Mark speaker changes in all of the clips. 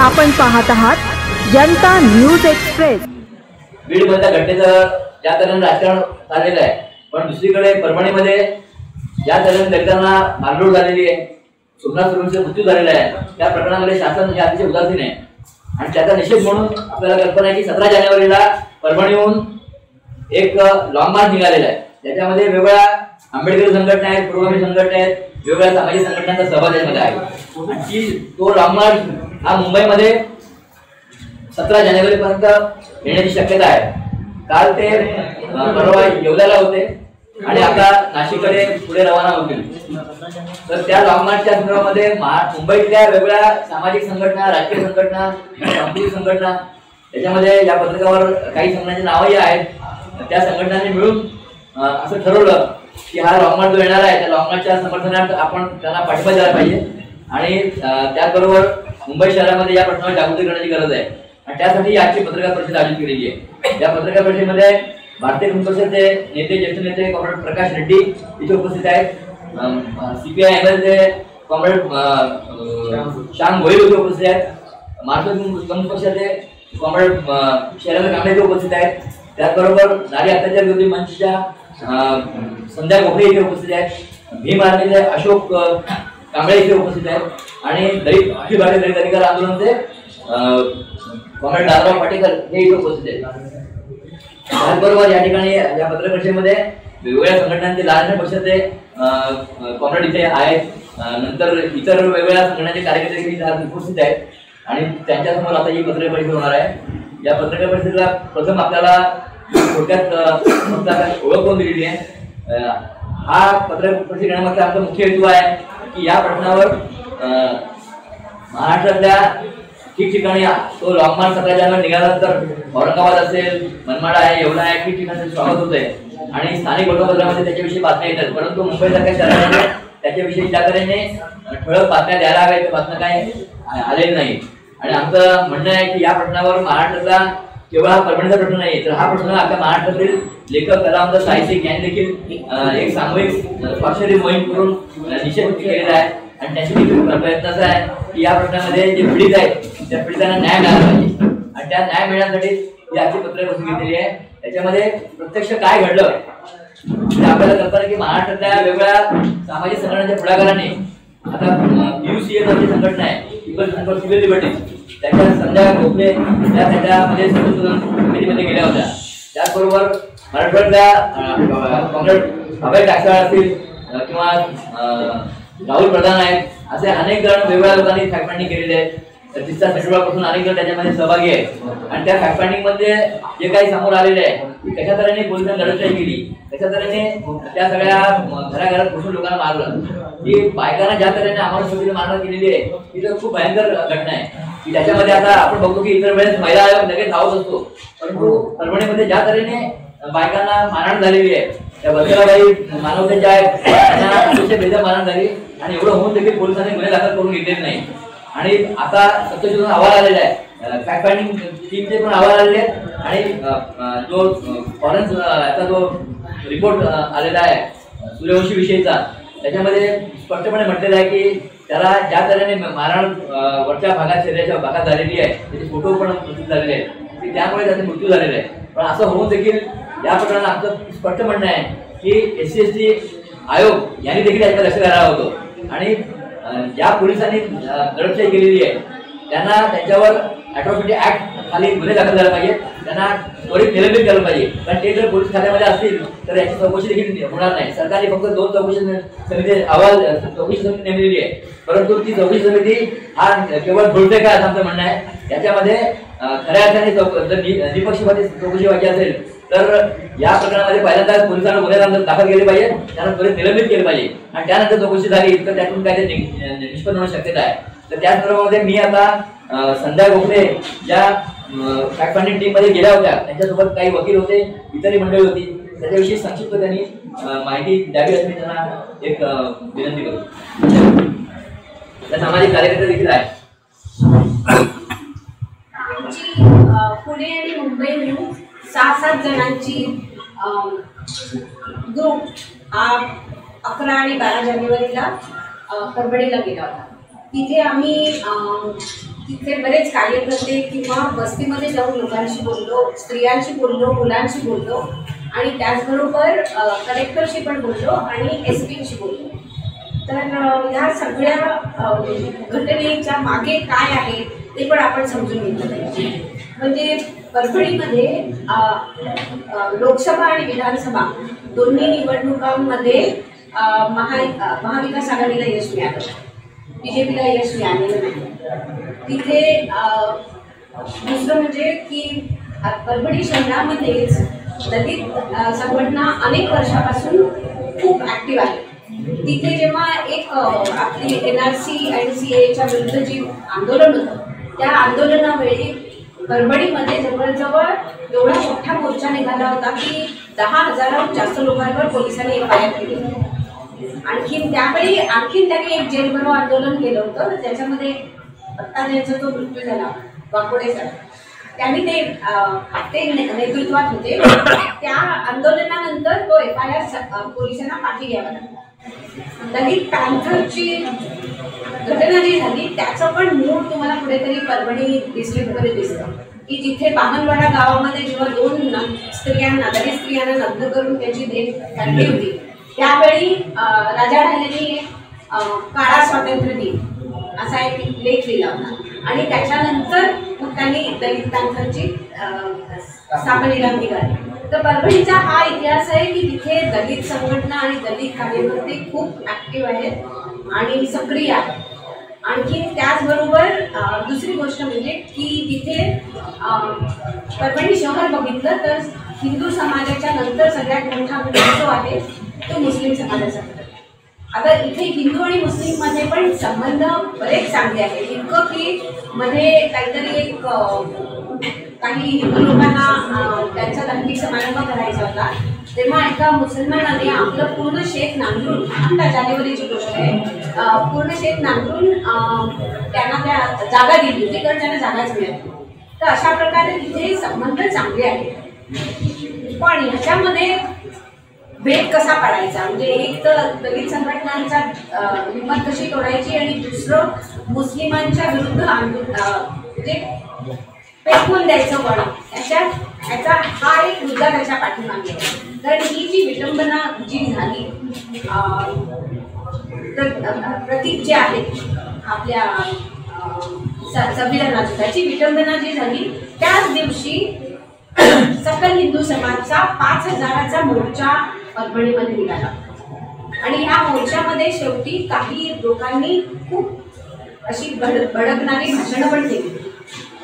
Speaker 1: आपण पाहत आहात जनता न्यूज एक्सप्रेस।
Speaker 2: बीड मधल्या घटनेचं ज्या तऱ्हेने राजकारण चाललेलं आहे, पण दुसरीकडे परभणीमध्ये ज्या तऱ्हेने दलितांना मारहाण झालेली आहे, सोमनाथ सुरूंचा मृत्यू झालेला आहे, त्या प्रकरणामध्ये शासन हे अतिशय उदासीन आहे। आणि त्याचा निषेध म्हणून आपल्याला कल्पना आहे की 17 जानेवारीला परभणीहून एक लॉंग मार्च निघालेला आहे। त्याच्यामध्ये वेगवेगळ्या आंबेडकरी संघटना आहेत, पुरोगामी संघटना आहेत, वेगवेगळ्या सामाजिक संघटनांचा सहभाग त्यामध्ये आहे। आणि तो लॉंग मार्च हा मुंबईमध्ये 17 जानेवारी पर्यंत येण्याची शक्यता आहे। काल ते परवा येवल्याला होते आणि आता नाशिककडे पुढे रवाना होतील। तर त्या लॉंग मार्चच्या संदर्भामध्ये मुंबईतल्या वेगवेगळ्या सामाजिक संघटना, राजकीय संघटना, सांस्कृतिक संघटना, त्याच्यामध्ये या पत्रकावर काही संघटनांची नावही आहेत। त्या संघटनांनी मिळून असं ठरवलं की हा लॉंग मार्च जो येणार आहे त्या लॉंग मार्चच्या समर्थनार्थ आपण त्यांना पाठिंबा द्यायला पाहिजे आणि त्याचबरोबर मुंबई शहरामध्ये या प्रश्नावर जागृती करण्याची गरज आहे। आणि त्यासाठी आजची पत्रकार परिषद आयोजित केलेली आहे। या पत्रकार परिषदेमध्ये भारतीय काँग्रेसचे नेते, ज्येष्ठ नेते कॉम्रेड प्रकाश रेड्डी इथे उपस्थित आहेत। CPI-ML चे कॉम्रेड श्याम गोयल इथे उपस्थित आहेत। मार्क्सवादी कम्युनिस्ट पक्षाचे कॉम्रेड शैलेंद्र कांबळे इथे उपस्थित आहेत। त्याचबरोबर नारी अत्याचार विरोधी मंचच्या संध्या गोखले इथे उपस्थित आहेत। भीम आर्मीचे अशोक कांबळे इथे उपस्थित आहेत आणि दलित अखिल भारतीय दलित अधिकार आंदोलनाचे कॉम्रेड दादाराव पाटेकर हे इथे उपस्थित आहेत। त्याचबरोबर या ठिकाणी या पत्रकार परिषदेमध्ये वेगवेगळ्या संघटनांचे, लहान पक्षाचे कॉम्रेड इथे आहेत। नंतर इतर वेगवेगळ्या संघटनांचे कार्यकर्ते देखील उपस्थित आहेत आणि त्यांच्यासमोर आता ही पत्रकार परिषद होणार आहे। या पत्रकार परिषदेला प्रथम आपल्याला थोडक्यात ओळख करून दिलेली आहे। हा पत्रकार परिषद घेण्यामागचा आमचा मुख्य हेतू आहे की या प्रश्नावर महाराष्ट्रातल्या ठिकठिकाणी तो लॉंग मार्च 17 जानेवारी निघाल्यानंतर औरंगाबाद असेल, मनमाड आहे, येवला आहे, ठिकठिकाणी स्वागत होत आहे आणि स्थानिक वर्तमानपत्रामध्ये त्याच्याविषयी बातम्या येतात। परंतु मुंबईसारख्या शहरामध्ये त्याच्याविषयी ज्या तऱ्हेने ठळक बातम्या द्यायला हव्या त्या बातम्या काय आलेल्या नाही। आणि आमचं म्हणणं आहे की या प्रश्नावर महाराष्ट्रातला केवळ हा परभणीचा प्रश्न नाही, तर हा प्रश्न आपल्या महाराष्ट्रातील लेखक, कलावंत, साहित्यिक यांनी देखील एक सामूहिक स्वाक्षरी मोहीम करून निषेध केलेला आहे। आणि त्याची प्रयत्न असा आहे की या प्रश्नामध्ये जे पीडित आहेत त्या पीडितांना न्याय मिळाला पाहिजे आणि त्या न्याय मिळण्यासाठी याची पत्रकार परिषद घेतलेली आहे। त्याच्यामध्ये प्रत्यक्ष काय घडलं ते आपल्याला कल्पना की महाराष्ट्रातल्या वेगवेगळ्या सामाजिक संघटनांच्या पुढाकाराने आता PUCA नावाची संघटना आहे, people's front for civil liberty, त्याच्या संध्या गोखले त्याच्यामध्ये समितीमध्ये गेल्या होत्या। त्याचबरोबर मराठवाड्यातल्या कॉम्रेड अभय टाकसाळ असतील किंवा राहुल प्रधान आहेत, असे अनेक जण वेगवेगळ्या लोकांनी फॅक्ट फाइंडिंग केलेले आहेत। 30 फेब्रुवारीपासून अनेक जण त्याच्यामध्ये सहभागी आहेत आणि त्या फॅक्ट फाइंडिंग मध्ये जे काही समोर आलेले आहे की कशा तऱ्हेने पोलिसांनी लढतही केली, कशा तऱ्हेने त्या सगळ्या घराघरात घुसून लोकांना मारलं, की बायकांना ज्या तऱ्हेने आम्हाला मारहाण केलेली आहे ही तर खूप भयंकर घटना आहे की त्याच्यामध्ये आता आपण बघतो की इतर वेळेस महिला आयोग लगेच धावत असतो, परंतु परभणीमध्ये ज्या तऱ्हेने बायकांना मारहाण झालेली आहे, त्या बंदराबाई मानवतेच्या आहेत त्यांना अतिशय बेदम मारहाण झाली आणि एवढं होऊन देखील पोलिसांनी गुन्हे दाखल करून घेतलेले नाही। आणि आता सत्यशोधन अहवाल आलेला आहे, फॅक्ट फाइंडिंग टीमचे पण अहवाल आलेले आहेत आणि जो फॉरेन्स याचा जो रिपोर्ट आलेला आहे सूर्यवंशी विषयीचा, त्याच्यामध्ये स्पष्टपणे म्हटलेलं आहे की त्याला ज्या तऱ्हेने मारहाण वरच्या भागात, शरीराच्या भागात झालेली आहे त्याचे फोटो पण प्रसिद्ध झालेले आहेत की त्यामुळे त्याचा मृत्यू झालेला आहे। पण असं होऊन देखील या प्रकरणात आमचं स्पष्ट म्हणणं आहे की SC/ST आयोग यांनी देखील याच्यावर लक्ष घालायला होतं आणि ज्या पोलिसांनी दडपशाही केलेली आहे त्यांना त्यांच्यावर अॅट्रॉसिटी ऍक्ट खाली गुन्हे दाखल झाला पाहिजे, त्यांना त्वरित निलंबित केलं पाहिजे। कारण ते जर पोलीस खात्यामध्ये असतील तर याची चौकशी देखील होणार नाही। सरकारने फक्त 2 चौकशी समिती अहवाल चौकशी समिती नेमलेली आहे, परंतु ती चौकशी समिती हा केवळ बोलते का असं आमचं म्हणणं आहे। याच्यामध्ये खऱ्या अर्थाने जर निपक्षपाती चौकशी व्हायची असेल तर या प्रकरणामध्ये पहिल्यांदा पोलिसांना गुन्हे दाखल केले पाहिजे, त्यांना त्वरित निलंबित केले पाहिजे आणि त्यानंतर चौकशी झाली तर त्यातून काय ते निष्पन्न होण्याची शक्यता आहे। तर त्याच संदर्भामध्ये मी आता संध्या गोखले ज्या फॅक्ट फाइंडिंग टीम मध्ये गेल्या होत्या त्यांच्यासोबत काही वकील होते, इतरही मंडळी होती, त्याच्याविषयी संक्षिप्त त्यांनी माहिती द्यावी अशी मी त्यांना एक विनंती करतो। त्या सामाजिक कार्यकर्ते देखील आहेत।
Speaker 3: पुणे आणि मुंबई मिळून 6-7 जणांची ग्रुप 11 आणि 12 जानेवारीला परभणीला गेला होता। तिथे आम्ही तिथे बरेच कार्यकर्ते किंवा वस्तीमध्ये जाऊन लोकांशी बोललो, स्त्रियांशी बोललो, मुलांशी बोललो आणि त्याचबरोबर कलेक्टरशी पण बोललो आणि SP शी बोललो. तर ह्या सगळ्या घटनेच्या मागे काय आहे ते पण आपण समजून घेतलं पाहिजे. म्हणजे परभणीमध्ये लोकसभा आणि विधानसभा दोन्ही निवडणुकांमध्ये महाविकास आघाडीला यश मिळालं, BJPला यश मिळालेलं नाही. तिथे दुसरं म्हणजे की परभणी शहरामध्येच दलित संघटना अनेक वर्षापासून खूप ॲक्टिव्ह आहे. तिथे जेव्हा एक आपली NRC आणि CAAच्या विरुद्ध जी आंदोलन होतं त्या आंदोलनावेळी परभणीमध्ये जवळजवळ एवढा मोठा मोर्चा निघाला होता की 10,000हून जास्त लोकांवर पोलिसांनी FIR केली. आणखीन त्यांनी एक जेलभरो आंदोलन केलं होतं. त्याच्यामध्ये आत्ता त्यांचा जो मृत्यू झाला वाकोडे सर, त्यांनी ते नेतृत्वात होते. त्या आंदोलनानंतर तो FIR पोलिसांना पाठी घ्यावा लागला. दलित पॅन्थरची घटना जी झाली त्याचं पण मूळ तुम्हाला कुठेतरी परभणी डिस्ट्रिक्टमध्ये दिसतं की जिथे बामणवाडा गावामध्ये जेव्हा 2 दलित स्त्रियांना नग्न करून त्याची देह काढली होती त्यावेळी राजा ढालेंनी काळा स्वातंत्र्य दिन असा एक लेख लिहिला होता आणि त्याच्यानंतर मग त्यांनी दलित पॅन्थरची स्थापनेला निघाली. तर परभणीचा हा इतिहास आहे की तिथे दलित संघटना आणि दलित कार्यकर्ते खूप ॲक्टिव्ह आहेत आणि सक्रिय आहेत. आणखी त्याचबरोबर दुसरी गोष्ट म्हणजे की तिथे परभणी शहर बघितलं तर हिंदू समाजाच्या नंतर सगळ्यात मोठा गट जो आहे तो मुस्लिम समाजाचा गट. आता इथे हिंदू आणि मुस्लिममध्ये पण संबंध बरेच चांगले आहेत. इतकं की मध्ये काहीतरी काही हिंदू लोकांना त्यांचा धार्मिक समारंभ करायचा होता तेव्हा एका मुसलमानाने आपलं पूर्ण शेत नांगरून, आता जानेवारीची गोष्ट आहे, पूर्ण शेत नांगरून त्यांना त्या जागा दिली होती कारण त्यांना जागाच मिळाली. तर अशा प्रकारे तिथे संबंध चांगले आहेत. पण ह्याच्यामध्ये भेद कसा पाडायचा म्हणजे एक तर दलित संघटनांचा हिंमत कशी तोडायची आणि दुसरं मुस्लिमांच्या विरुद्ध म्हणजे पेटवून द्यायचं वळण ह्याचा हा एक मुद्दा त्याच्या पाठीमागे. कारण ही जी विडंबना जी झाली तर प्रतीक जे आहेत आपल्या संविधानाची त्याची विडंबना जी झाली त्याच दिवशी सकल हिंदू समाजचा 5,000चा मोर्चा परभणीमध्ये निघाला आणि ह्या मोर्चामध्ये शेवटी काही लोकांनी खूप अशी भडकणारी भाषणं पण केली.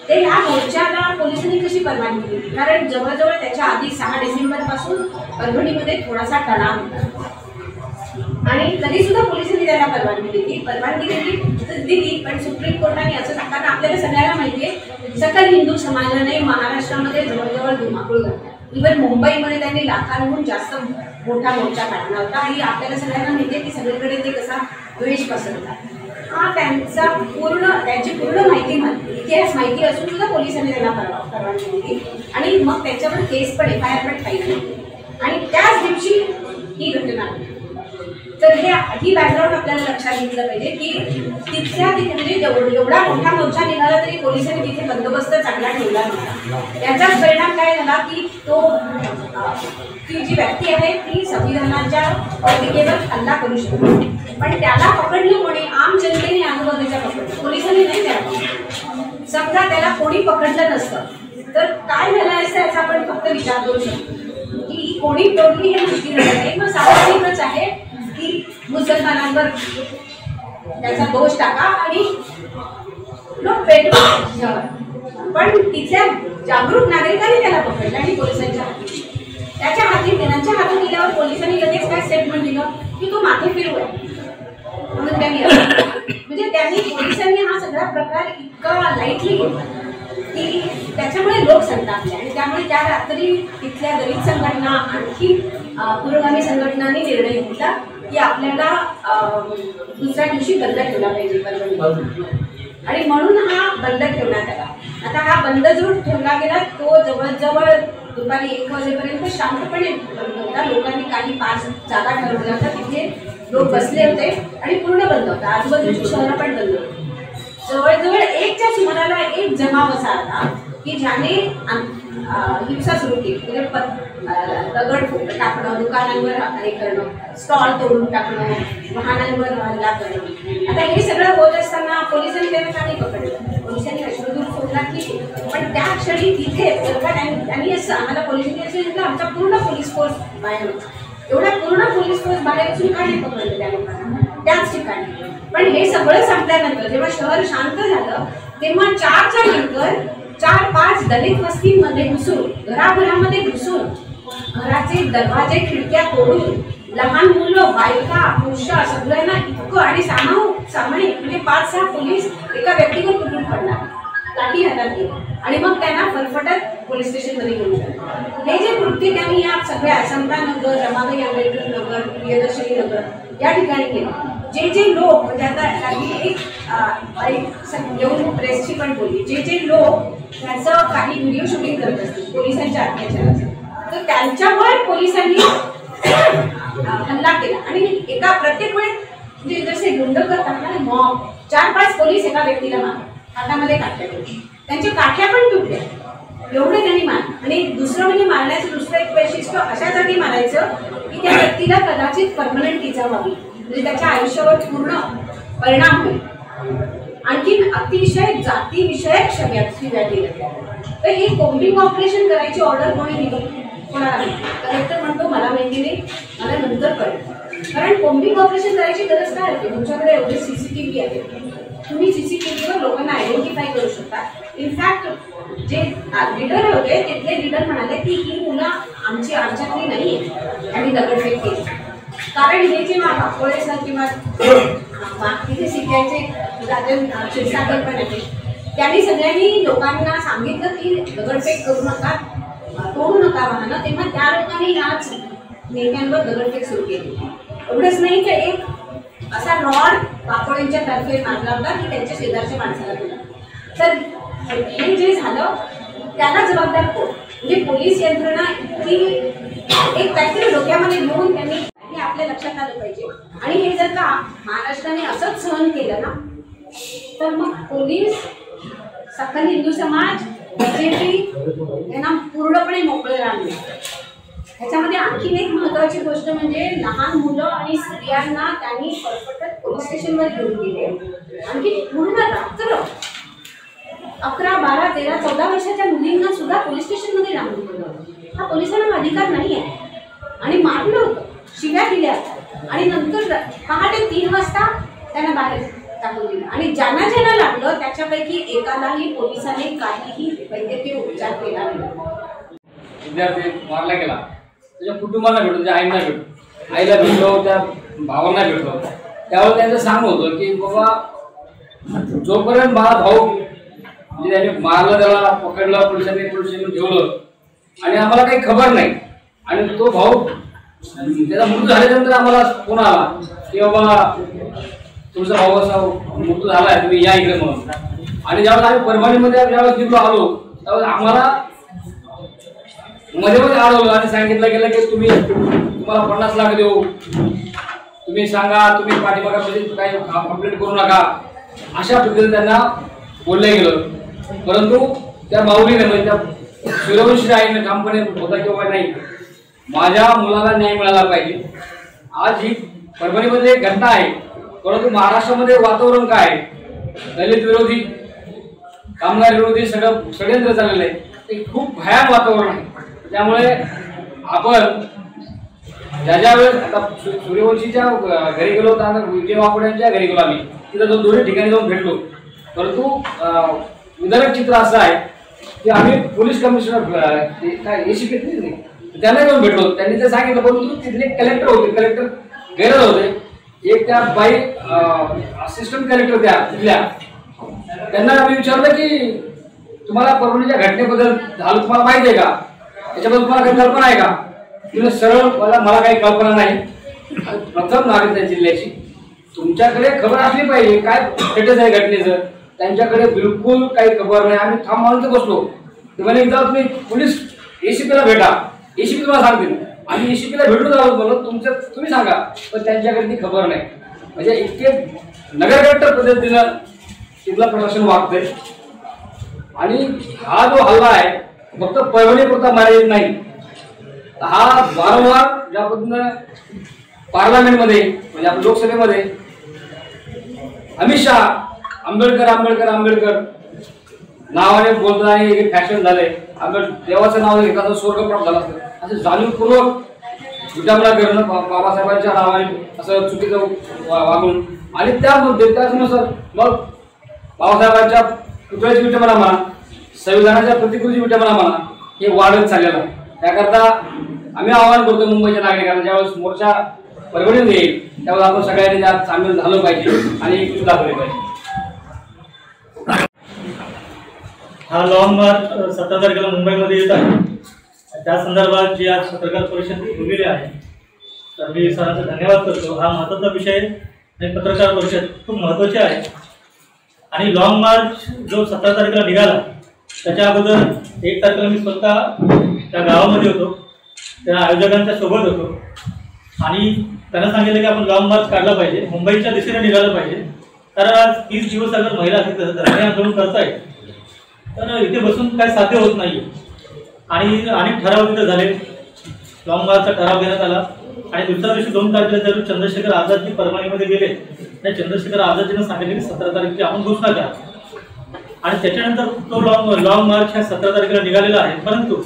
Speaker 3: ते ह्या मोर्चाला पोलिसांनी कशी परवानगी दिली कारण जवळजवळ त्याच्या आधी 6 डिसेंबरपासून परभणीमध्ये थोडासा तणाव होता आणि तरी सुद्धा पोलिसांनी त्याला परवानगी दिली. पण सुप्रीम कोर्टाने असं सांगताना आपल्याला सगळ्यांना माहिती आहे सकल हिंदू समाजाने महाराष्ट्रामध्ये जवळजवळ धुमाकूळ घातला. इव्हन मुंबईमध्ये त्यांनी लाखांहून जास्त मोठा मोर्चा काढला होता आणि आपल्याला सगळ्यांना माहिती आहे की सगळीकडे ते कसा द्वेष पसरतात. हा त्यांची पूर्ण इतिहास माहिती असून सुद्धा पोलिसांनी त्यांना परवानगी दिली आणि मग त्याच्यावर केस पण FIR पण फाईल केली आणि त्याच दिवशी ही घटना. तर ही बॅकग्राऊंड आपल्याला लक्षात घेतलं पाहिजे की तिथे म्हणजे एवढा मोठा मोर्चा निघाला तरी पोलिसांनी तिथे बंदोबस्त चांगला ठेवला नव्हता. याचाच परिणाम काय झाला की ती जी व्यक्ती आहे ती संविधानाच्या पत्रिकेवर हल्ला करू शकते पण त्याला पकडलं कोणी आम जनतेने आजूबाजूच्या पकडलं, पोलिसांनी नाही त्याला. समजा त्याला कोणी पकडलं नसतं तर काय झालं असतं याचा आपण फक्त विचार करू शकतो की कोणी तोडली हे माहिती नाही. मग सामाजिकच आहे की मुसलमानांवर त्याचा दोष टाका आणि लोक पेटवा. पण तिथल्या जागरूक नागरिकांनी त्याला पकडलं आणि पोलिसांच्या हाती त्यांच्या हातून दिल्यावर पोलिसांनी लगेच काय स्टेटमेंट दिलं की तो माथे फिरवू आहे म्हणून त्यांनी पोलिसांनी हा सगळा प्रकार इतका लाईटली घेतला की त्याच्यामुळे लोक संतापले आणि त्यामुळे त्या रात्री तिथल्या दलित संघटना आणखी पुरोगामी संघटनांनी निर्णय घेतला की आपल्याला दुसऱ्या दिवशी बंद ठेवला पाहिजे परभणी आणि म्हणून हा बंद ठेवण्यात आला. आता हा बंद जो ठेवला गेला तो जवळजवळ दुपारी 1 वाजेपर्यंत शांतपणे बंद होता. लोकांनी काही 5 जागा ठरवल्या होत्या तिथे लोक बसले होते आणि पूर्ण बंद होता. आजूबाजूची शहरं पण बंद होती. जवळजवळ 1च्या सुमाराला एक जमाव असा आला की ज्याने हिंसा सुरू केली, दगड टाकणं, दुकानांवर हे करणं, स्टॉल तोडून टाकणं, वाहनांवर हल्ला करणं. आता हे सगळं होत असताना पोलिसांनी त्यांना नाही पकडलं. पोलिसांनी अश्वदूर सोडला की, पण त्या क्षणी तिथे त्यांनी असं आम्हाला पोलिसांनी असं सांगितलं आमचा पूर्ण पोलीस फोर्स बाहेर होता. एवढा पूर्ण पोलीस फोर्स बाहेर असून का नाही पकडलं त्या लोकांना त्याच ठिकाणी. पण हे सगळं संपल्यानंतर जेव्हा शहर शांत झालं तेव्हा 4च्या नंतर 4-5 दलित वस्तींमध्ये घुसून, घराघरामध्ये घुसून, घराचे दरवाजे खिडक्या तोडून लहान मुलं, बायका, पुरुष सगळ्यांना इतकं आणि सामान्य म्हणजे 5-6 पोलीस एका व्यक्तीवर तुटून पडला, लाठी हातात घेऊन, आणि मग त्यांना फरफटत पोलीस स्टेशनमध्ये घेऊन गेलं. हे जे कृत्य त्यांनी या सगळ्या समतानगर, रमाबाई आंबेडकर नगर, प्रियदर्शनी नगर या ठिकाणी केलं. जे लोक म्हणजे आता येऊन प्रेसची पण बोलली, जे लोक त्याचं काही व्हिडिओ शूटिंग करत असतील पोलिसांच्या अत्याचाराचं, तर त्यांच्यावर पोलिसांनी हल्ला केला. आणि एका प्रत्येक वेळेस म्हणजे जसे गुंड करतात ना मॉब, 4-5 पोलीस एका व्यक्तीला हातामध्ये काठ्या ठेवले, त्यांच्या काठ्या पण तुटल्या, एवढे त्यांनी मार. आणि दुसरं म्हणजे मारण्याचं दुसरं एक वैशिष्ट्य अशासाठी मारायचं की त्या व्यक्तीला कदाचित परमनंट इजा व्हावी, म्हणजे त्याच्या आयुष्यावर पूर्ण परिणाम होईल. आणखीन अतिशय जातीविषयक शिव्या दिल्या. तर हे कोम्बिंग ऑपरेशन करायची ऑर्डर कोणी दिली, कोणाला माहिती? कलेक्टर म्हणतो मला माहिती नाही, मला नंतर कळेल. कारण कोम्बिंग ऑपरेशन करायची गरज काय होती? तुमच्याकडे एवढे CCTV आहे, तुम्ही CCTVवर लोकांना आयडेंटिफाय करू शकता. इनफॅक्ट जे लीडर होते तिथले लीडर म्हणाले की ही मुलं आमच्यातली नाही आहे आणि दगडफेक केली. कारण हे जे अकोळे सर किंवा तिथे शिकायचे राजन क्षीरसागर पण आहे, त्यांनी सगळ्यांनी लोकांना सांगितलं की दगडफेक करू नका, तोडू नका वाहनं. तेव्हा त्या लोकांनी याच नेत्यांवर दगडफेक सुरू केली. एवढंच नाही तर एक असा रॉड वाकोळेंच्या तर्फे मारला होता की त्यांच्या शेजारच्या माणसाला दिला. तर हे जे झालं त्याला जबाबदार कोण? म्हणजे पोलीस यंत्रणा इतकी एक काहीतरी डोक्यामध्ये घेऊन त्यांनी हे आपल्या लक्षात आलं पाहिजे. आणि हे जर का महाराष्ट्राने असंच सहन केलं ना तर मग पोलीस, सकल हिंदू समाज, BJP यांना पूर्णपणे मोकळे राहणार. ह्याच्यामध्ये आणखीन एक महत्त्वाची गोष्ट म्हणजे लहान मुलं आणि स्त्रियांना त्यांनी फरफटत पोलीस स्टेशनवर घेऊन गेले. आणखी पूर्ण रात्र 11, 12, 13, 14 वर्षाच्या मुलींना सुद्धा पोलीस स्टेशनमध्ये राहून गेलं. हा पोलिसांना अधिकार नाही आहे. आणि मारलं होतं, शिव्या दिल्या आणि नंतर पहाटे 3 वाजता त्यांना बाहेर टाकून दिलं. आणि ज्यांना ज्यांना लागलं त्याच्यापैकी एकालाही पोलिसांनी काहीही वैद्यकीय उपचार केला नाही.
Speaker 4: विद्यार्थी मारला गेला, त्याच्या कुटुंबाला भेटतो, त्याच्या आईला भेटतो, आईला भेटलो, त्या भावांना भेटलो. त्यावेळेस त्यांचं सांगणं होतं की बाबा जोपर्यंत माझा भाऊ म्हणजे त्याने मारलं, त्याला पकडलं, पोलिसांनी ठेवलं आणि आम्हाला काही खबर नाही, आणि तो भाऊ त्याचा मृत्यू झाल्यानंतर आम्हाला फोन आला की बाबा तुमचा भाऊ असा मृत्यू झाला आहे, तुम्ही या इकडे म्हणून. आणि ज्यावेळेस आम्ही परभणीमध्ये ज्यावेळेस तिथं आलो त्यावेळेस आम्हाला मध्ये अडवलं आणि सांगितलं गेलं की तुम्हाला 50 लाख देऊ, तुम्ही सांगा, तुम्ही पाठीमागामध्ये काही कंप्लेंट करू नका, अशा पद्धतीने त्यांना बोललं गेलं. परंतु त्या माऊलीने म्हणजे त्या सूर्यवंशी आईने ठामपणे होता किंवा नाही, माझ्या मुलाला न्याय मिळाला पाहिजे. आज ही परभणीमध्ये एक घटना आहे, परंतु महाराष्ट्रामध्ये वातावरण काय आहे? दलित विरोधी, कामगार विरोधी सगळं षड्यंत्र चाललेलं आहे. ते खूप भयान वातावरण आहे. त्यामुळे आपण ज्या वेळेस आता सूर्यवंशीच्या घरी गेलो होता, विजय वाकोड्यांच्या घरी गेलो आम्ही, तिथं दोन्ही ठिकाणी जाऊन भेटलो. परंतु उदाहरण चित्र असं आहे की आम्ही पोलीस कमिशनर काय ACP नाही त्यांना जाऊन भेटलो. त्यांनी ते सांगितलं, परंतु तिथले कलेक्टर होते, कलेक्टर गैरहजर होते. एक त्या बाई असिस्टंट कलेक्टर त्या तिथल्या, त्यांना आम्ही विचारलं की तुम्हाला परभणीच्या घटनेबद्दल झालं तुम्हाला माहिती आहे का, त्याच्याबद्दल तुम्हाला काही कल्पना आहे का? तुम्ही सरळ मला काही कल्पना नाही. प्रथम नागरिक आहे जिल्ह्याची, तुमच्याकडे खबर असली पाहिजे काय स्टेटस आहे घटनेचं. त्यांच्याकडे बिलकुल काही खबर नाही. आम्ही थांब म्हणून बसलो. ते म्हणे एकदा तुम्ही पोलीस ACPला भेटा, ACP तुम्हाला सांगतील. आम्ही ACPला भेटून जाऊ म्हणून तुम्ही सांगा, पण त्यांच्याकडे ती खबर नाही. म्हणजे इतके नगरकट्टर पद्धतीनं तिथलं प्रशासन वागतंय. आणि हा जो हल्ला आहे फक्त परभणीपुरता मर्यादित नाही, हा वारंवार ज्या पद्धतीनं पार्लमेंटमध्ये म्हणजे आपल्या लोकसभेमध्ये अमित शहा आंबेडकर आंबेडकर आंबेडकर नावाने बोलताना हे फॅशन झाले, देवाचं नाव घेताना स्वर्ग प्राप्त झाला असतं असं जाणीवपूर्वक विटंबना करणं बाबासाहेबांच्या नावाने असं चुकीचं वागून आणि त्याचनुसार मग बाबासाहेबांच्या पुतळ्याची विटंबना म्हणा, संविधानाच्या प्रतिकृतीची विटंबना म्हणा, हे वाढत चाललेलं आहे. त्याकरता आम्ही आवाहन करतो मुंबईच्या नागरिकांना, ज्यावेळेस मोर्चा परभणीत येईल त्यावेळेस आपण सगळ्यांनी त्यात सामील झालं पाहिजे आणि एकजूट दाखवली पाहिजे.
Speaker 5: हा लॉंग मार्च 17 तारखेला मुंबईमध्ये येत आहे. त्या संदर्भात जी आज पत्रकार परिषद बोललेली आहे तर मी सरांचा धन्यवाद करतो. हा महत्त्वाचा विषय आणि पत्रकार परिषद खूप महत्त्वाची आहे. आणि लॉंग मार्च जो 17 तारखेला निघाला त्याच्या अगोदर 1 तारखेला मी स्वतः त्या गावामध्ये होतो, त्या आयोजकांच्या सोबत होतो आणि त्यांना सांगितलं की आपण लॉंग मार्च काढला पाहिजे, मुंबईच्या दिशेने निघालं पाहिजे. कारण आज 30 दिवस अगर महिला तिथं धरणे आंदोलन करतायत तर इथे बसून काय साध्य होत नाही. आणि अनेक ठराव तिथे झाले, लॉंग मार्चचा ठराव घेण्यात आला आणि दुसऱ्या दिवशी 2 तारखेला जर चंद्रशेखर आझाद जी परभणीमध्ये गेले त्या चंद्रशेखर आझादजीनं सांगितले की 17 तारखेची आपण घोषणा करा आणि त्याच्यानंतर तो लॉंग मार्च ह्या 17 तारखेला निघालेला आहे. परंतु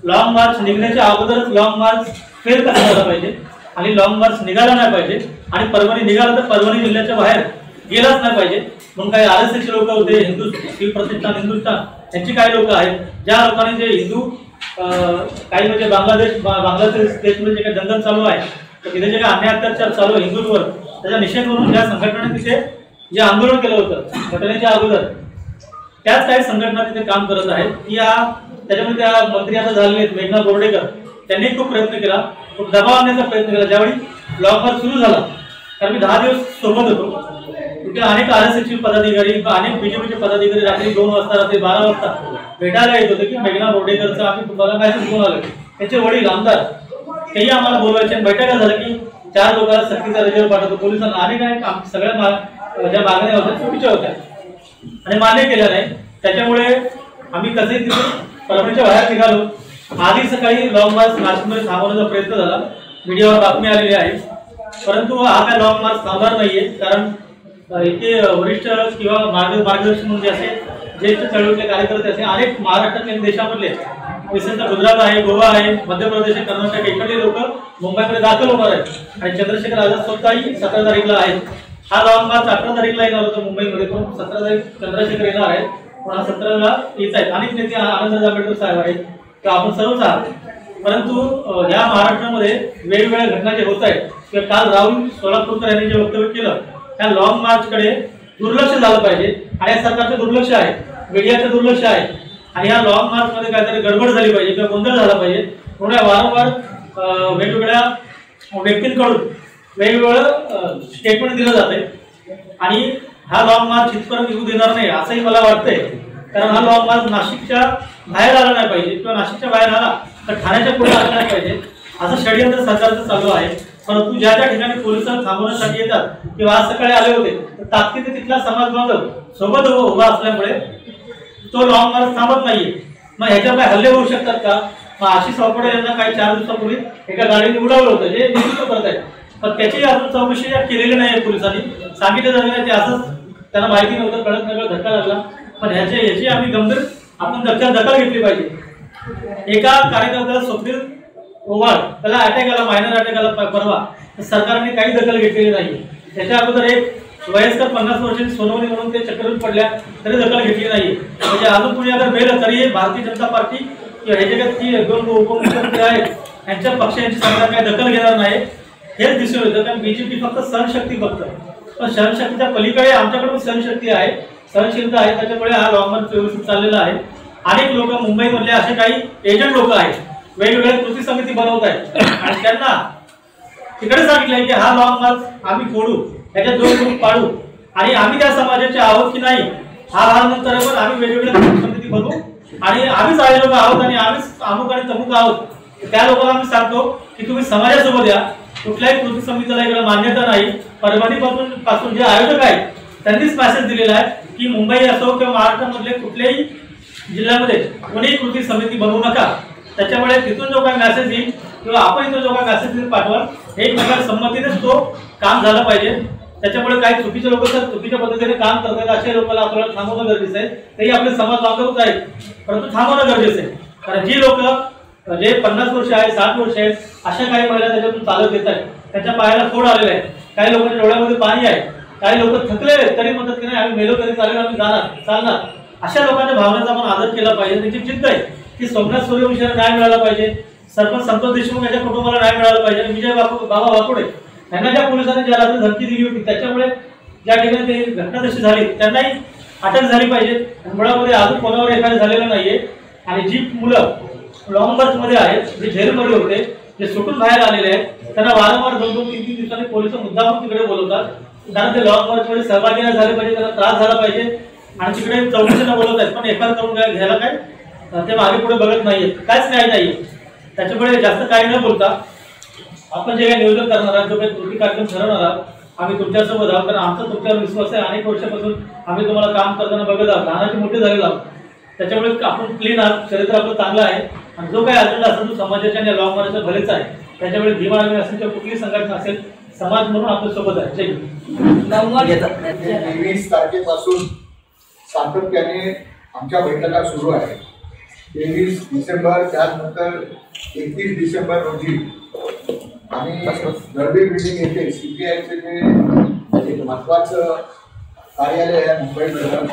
Speaker 5: लॉंग मार्च निघण्याच्या अगोदरच लॉंग मार्च फेर करण्यात आला पाहिजे आणि लॉंग मार्च निघाला नाही पाहिजे आणि परभणी निघाला तर परभणी जिल्ह्याच्या बाहेर गेलाच नाही पाहिजे. म्हणून काही RSSचे लोक होते, हिंदू शिव प्रतिष्ठान हिंदुस्थान यांची काही लोक आहेत, ज्या लोकांनी जे हिंदू काही म्हणजे बांगलादेश देशमध्ये जे काही दंगल चालू आहे तर तिथे जे काही अन्याय अत्याचार चालू आहे हिंदूंवर त्याचा निषेध म्हणून ज्या संघटनेने तिथे जे आंदोलन केलं होतं घटनेच्या अगोदर त्याच काही संघटना तिथे काम करत आहेत की त्याच्यामध्ये त्या मंत्री आता झालेले आहेत मेघना बोर्डेकर, त्यांनी खूप प्रयत्न केला, खूप दबाव आणण्याचा प्रयत्न केला. ज्यावेळी लॉंग मार्च सुरू झाला कारण मी 10 दिवस सोबत होतो, तिथे अनेक RSSचे पदाधिकारी अनेक BJPचे पदाधिकारी रात्री 2 वाजता रात्री 12 वाजता भेटायला येत होते की मेघना बोर्डेकरचं आम्ही तुम्हाला काय घेऊन आलो, त्याचे वडील आमदार तेही आम्हाला बोलवायचे. बैठका झाल्या की 4 लोकांना सक्तीचा रिझल्ट पाठवतो पोलिसांना, अनेक सगळ्या ज्या मागण्या होत्या चुकीच्या होत्या आणि मान्य केल्या नाही. त्याच्यामुळे आम्ही कसे तिथे परभणीच्या बाहेर निघालो. आधी सकाळी लॉंग मार्च नाशिकमध्ये थांबवण्याचा प्रयत्न झाला, मीडियावर बातमी आलेली आहे, परंतु हा काय लॉंग मार्च थांबणार नाहीये. कारण इथे वरिष्ठ किंवा मार्गदर्शन म्हणजे असे ज्येष्ठ चळवळीतले कार्यकर्ते असे अनेक महाराष्ट्रातल्या देशामधले विशेषतः गुजरात आहे, गोवा आहे, मध्य प्रदेश आहे, कर्नाटक इकडले लोक मुंबईमध्ये दाखल होणार आहेत आणि चंद्रशेखर आझाद स्वतःही 17 तारीखला आहेत. हा लॉंग मार्च 18 तारीखला येणार होता मुंबईमध्ये, पण 17 तारीख चंद्रशेखर येणार आहेत, पण 17ला येत आहेत. अनेक नेते आनंदराज आंबेडकर साहेब आहेत किंवा आपण सर्वच आहात. परंतु या महाराष्ट्रामध्ये वेगवेगळ्या घटना जे होत आहेत किंवा काल राहुल सोलापूरकर यांनी जे वक्तव्य केलं त्या लॉंग मार्चकडे दुर्लक्ष झालं पाहिजे आणि या सरकारचं दुर्लक्ष आहे, मीडियाचं दुर्लक्ष आहे आणि या लॉंग मार्चमध्ये काहीतरी गडबड झाली पाहिजे किंवा गोंधळ झाला पाहिजे. म्हणून वारंवार वेगवेगळ्या व्यक्तींकडून वेगवेगळं स्टेटमेंट दिलं जाते आणि हा लॉंग मार्च इथपर्यंत येऊ देणार नाही असंही मला वाटतंय. कारण हा लॉंग मार्च नाशिकच्या बाहेर आला नाही पाहिजे किंवा नाशिकच्या बाहेर आला तर ठाण्याच्या पुढे आला नाही पाहिजे असं षडयंत्र सरकारचं चालू आहे. परंतु ज्या ज्या ठिकाणी पोलिसांना थांबवण्यासाठी येतात किंवा आज सकाळी आले होते तर ताकदीने तिथला समाज बांधव सोबत उभा असल्यामुळे तो लॉंग मार्च थांबत नाहीये. मग ह्याच्यावर काय हल्ले होऊ शकतात का? मग आशिष सावकडे यांना काही 4 दिवसापूर्वी एका गाडीने उडवलं होतं जे नेतृत्व करत आहेत, पण त्याची अजून चौकशी केलेली नाही पोलिसांनी. सांगितलं झालं ते असंच त्यांना माहिती नव्हतं, कळत नकळत धक्का लागला. पण ह्याची आम्ही गंभीर आपण दखल घेतली पाहिजे. एका कार्यकर्त्याला स्वप्नील ओवाळ त्याला अटॅक आला, मायनर अटॅक आला परवा, तर सरकारने काही दखल घेतलेली नाही. त्याच्या अगोदर एक वयस्कर 50 वर्षांची सोनवणी म्हणून ते चक्रावून पडल्या तरी दखल घेतली नाही. म्हणजे अजून कुणी अगर मेलं तरी भारतीय जनता पार्टी किंवा हे जगात ती 2 उपमुख्यमंत्री आहेत यांच्या पक्षांची सरकार काही दखल घेणार नाही हेच दिसून येतं. कारण BJP फक्त सहनशक्ती बघतं, पण सहनशक्तीच्या पलीकडे आमच्याकडून सहनशक्ती आहे, सहनशीलता आहे. त्याच्यामुळे हा लॉंग मार्च व्यवस्थित चाललेला आहे. अनेक लोक मुंबईमधले असे काही एजंट लोक आहेत, वेगवेगळ्या कृती समिती बनवत आहेत आणि त्यांना तिकडे सांगितलंय की हा लॉंग मार्च आम्ही फोडू, त्याच्यात 2 ग्रुप पाडू आणि आम्ही त्या समाजाचे आहोत की नाही हा झाल्यानंतर पण आम्ही वेगवेगळ्या कृती समिती बनवू आणि आम्हीच आयोजक आहोत आणि आम्हीच अमुक आणि तमुक आहोत. त्या लोकांना आम्ही सांगतो की तुम्ही समाजासोबत या, कुठल्याही कृती समितीला इकडे मान्यता नाही. परभणीपासून जे आयोजक आहेत त्यांनीच मेसेज दिलेला आहे की मुंबई असो किंवा महाराष्ट्रामधले कुठलेही जिल्ह्यामध्ये कोणीही कृती समिती बनवू नका. त्याच्यामुळे तिथून जो काही मेसेज येईल किंवा आपण इथून जो काही मेसेज येईल पाठवा, एकमेकांच्या संमतीनेच तो काम झालं पाहिजे. त्याच्यामुळे काही चुकीचे लोक तर चुकीच्या पद्धतीने काम करतात, अशा लोकांना आपल्याला थांबवणं गरजेचं आहे. तेही आपले समाज बांधवच आहेत, परंतु थांबवणं गरजेचं आहे. कारण जी लोक जे 50 वर्ष आहेत, 60 वर्ष आहेत, अशा काही महिला त्याच्यातून चालत येत आहेत, त्यांच्या पायाला फोड आलेले आहे, काही लोकांच्या डोळ्यामध्ये पाणी आहे, काही लोक थकलेले आहेत, तरी म्हणतात की नाही आम्ही मेलो तरी चालेल, आम्ही चालणार. अशा लोकांच्या भावनेचा आपण आदर केला पाहिजे. त्यांची जिद्द आहे की सोमनाथ सूर्यवंशीला न्याय मिळाला पाहिजे, सरपंच संतोष देशमुख यांच्या कुटुंबाला न्याय मिळाला पाहिजे. विजय बाबा वाकोडे यांना ज्या पोलिसांनी ज्या रात्री धमकी दिली होती त्याच्यामुळे ज्या ठिकाणी ते घटना तशी झाली त्यांनाही अटक झाली पाहिजे. मुळामध्ये अजून कोणावर एखादं झालेलं नाहीये. आणि जी मुलं लॉंग मार्च मध्ये आहेत, जे जेलमध्ये होते, जे सुटून बाहेर आलेले आहेत, त्यांना वारंवार 2-3 दिवसांनी पोलिस मुद्दामून तिकडे बोलवतात. कारण ते लॉंग मार्च मध्ये सहभागी नाही झाले पाहिजे, त्यांना त्रास झाला पाहिजे आणि तिकडे चौकशीला बोलवत आहेत. पण एखाद करून घ्यायला काय ते मागे पुढे बघत नाहीयेत, काहीच काय नाहीये. त्याच्यामुळे जास्त काही न बोलता आपण जे काही नियोजन करणार आहात, जो काही कृती कार्यक्रम ठरवणार आहात, आम्ही तुमच्यासोबत आहोत. कारण आमचा तुमच्यावर विश्वास आहे. अनेक वर्षापासून आम्ही तुम्हाला काम करताना बघत आहोत, लहानाचे मोठे झालेलो आहोत. त्याच्यामुळे आपण क्लीन आहात, चरित्र आपलं चांगलं आहे. आणि जो काही अजेंडा असेल तो समाजाच्या आणि लॉंग मार्चच्या भलेच आहे. त्याच्यामुळे भीमा आर्मी असेल किंवा कुठलीही संघटना असेल, समाज म्हणून आपल्या सोबत आहे. जय हिंद.
Speaker 6: 23 तारखेपासून सातत्याने आमच्या बैठका सुरू आहे. 23 डिसेंबर, त्यानंतर 31 डिसेंबर रोजी आम्ही दरबी बिल्डिंग येथे CPIचे जे एक महत्त्वाचं कार्यालय आहे मुंबईमध्ये,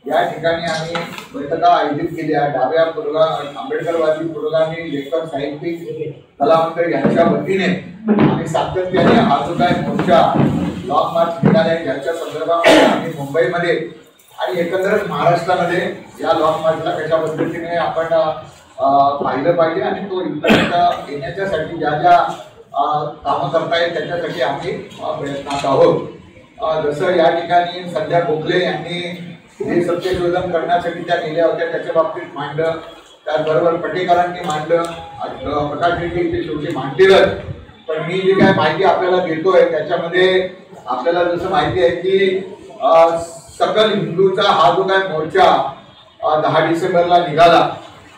Speaker 6: या ठिकाणी आम्ही बैठका आयोजित केल्या. डाव्या आंबेडकरवादी पुरोगामी लेखक साहित्यिक कलावंत यांच्या वतीने आम्ही सातत्याने हा जो काय मोर्चा लॉंग मार्च निघाला आहे याच्या संदर्भामध्ये आम्ही मुंबईमध्ये आणि एकंदरच महाराष्ट्रामध्ये या लॉंग मार्चला कशा पद्धतीने आपण पाहिलं पाहिजे आणि तो इथपर्यंत येण्याच्यासाठी ज्या ज्या कामं करता येईल त्याच्यासाठी आम्ही प्रयत्नात आहोत. जसं या ठिकाणी संध्या गोखले यांनी जे सत्यशोधन करण्यासाठी त्या गेल्या होत्या त्याच्या बाबतीत मांडलं, त्याचबरोबर पटेकरांनी मांडलं, प्रकाश रेड्डी इथे शेवटी मांडलेलं. पण मी जी काय माहिती आपल्याला देतोय त्याच्यामध्ये आपल्याला जसं माहिती आहे की सकल हिंदूचा हा जो काय मोर्चा 10 डिसेंबरला निघाला,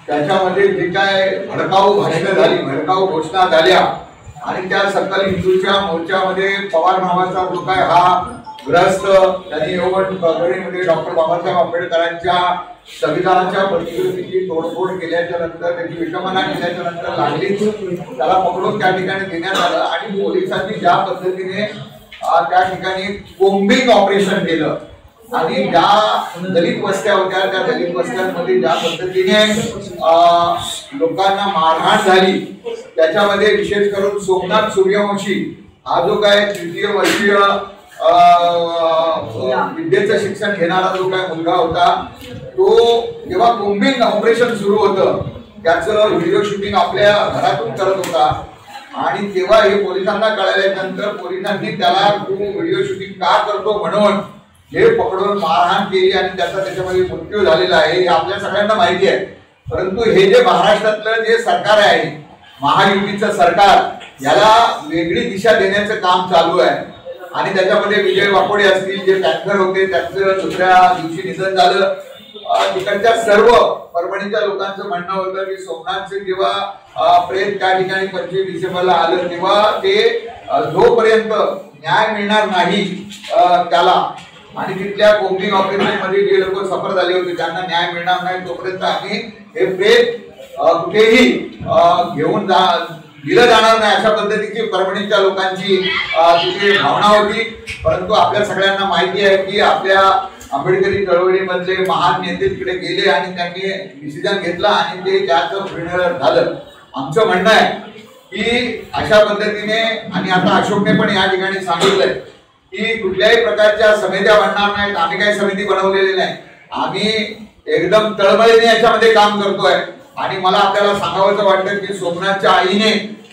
Speaker 6: त्याच्यामध्ये जे काय भडकाऊ भाषणं झाली, भडकाऊ घोषणा झाल्या आणि त्या सकल हिंदूच्या मोर्चामध्ये पवार नावाचा जो काय हा ग्रस्त त्यांनी परभणीमध्ये डॉक्टर बाबासाहेब आंबेडकरांच्या संविधानाच्या प्रतिकृतीची तोडफोड केल्याच्या नंतर, त्याची विटंबना केल्याच्या नंतर लागलीच त्याला पकडून त्या ठिकाणी देण्यात आलं आणि पोलिसांनी ज्या पद्धतीने त्या ठिकाणी कोम्बिंग ऑपरेशन केलं आणि ज्या दलित वस्त्या होत्या त्या दलित वस्त्यांमध्ये ज्या पद्धतीने लोकांना मारहाण झाली, त्याच्यामध्ये विशेष करून सोमनाथ सूर्यवंशी हा जो काय 3य वर्षीय विद्येचं शिक्षण घेणारा जो काय मुलगा होता, तो जेव्हा कोम्बिंग ऑपरेशन सुरू होतं त्याचं व्हिडिओ शूटिंग आपल्या घरातून करत होता आणि तेव्हा हे पोलिसांना कळाल्यानंतर पोलिसांनी त्याला व्हिडिओ शूटिंग का करतो म्हणून हे पकडून मारहाण केली आणि त्याचा त्याच्यामध्ये मृत्यू झालेला आहे हे आपल्या सगळ्यांना माहिती आहे. परंतु हे जे महाराष्ट्रातलं जे सरकार आहे, महायुतीचं सरकार, याला वेगळी दिशा देण्याचं काम चालू आहे आणि त्याच्यामध्ये विजय वाकोडे असतील जे पॅन्थर होते त्यांचं दुसऱ्या दिवशी निधन झालं. तिकडच्या सर्व परभणीच्या लोकांचं म्हणणं होतं की सोमनाथचे जेव्हा प्रेत त्या ठिकाणी 25 डिसेंबरला आलं तेव्हा ते जोपर्यंत न्याय मिळणार नाही त्याला आणि तिथल्या कोम्बिंग ऑपरेशन मध्ये जे लोक सफर झाले होते त्यांना न्याय मिळणार नाही तोपर्यंत आम्ही हे प्रेत कुठेही घेऊन दिलं जाणार नाही अशा पद्धतीची परभणीच्या लोकांची तिथे भावना होती. परंतु आपल्या सगळ्यांना माहिती आहे की आपल्या आंबेडकरी चळवळीमधले महान नेते तिकडे गेले आणि त्यांनी डिसिजन घेतला आणि ते त्याचं फ्युनरल झालं. आमचं म्हणणं आहे की अशा पद्धतीने आणि आता अशोकने पण या ठिकाणी सांगितलंय की कुठल्याही प्रकारच्या समित्या बनणार नाहीत. आम्ही काही समिती बनवलेली नाही, आम्ही एकदम तळमळीने याच्यामध्ये काम करतोय आणि मला आपल्याला सांगावंसं वाटतं की सोमनाथच्या आईने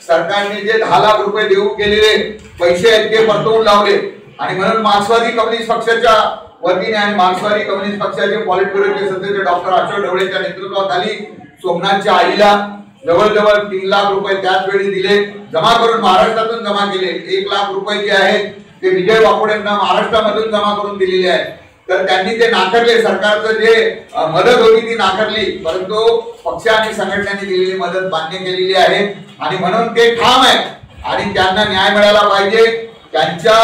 Speaker 6: सरकारने जे 10 लाख रुपये देऊ केलेले पैसे आहेत ते परतवून लावले आणि म्हणून मार्क्सवादी कम्युनिस्ट पक्षाच्या वतीने आणि मार्क्सवादी कम्युनिस्ट पक्षाचे पॉलिट ब्युरोचे सदस्य डॉक्टर अशोक ढवळेच्या नेतृत्वाखाली सोमनाथच्या आईला जवळजवळ 3 लाख रुपये त्याच वेळी दिले, जमा करून महाराष्ट्रातून जमा केले. 1 लाख रुपये जे आहेत ते विजय वाकोडेंना महाराष्ट्रामधून जमा करून दिलेले आहेत तर त्यांनी ते नाकारले. सरकारचं जे मदत होती ती नाकारली, परंतु पक्ष आणि संघटनांनी दिलेली मदत मान्य केलेली आहे आणि म्हणून ते ठाम आहे आणि त्यांना न्याय मिळाला पाहिजे. त्यांच्या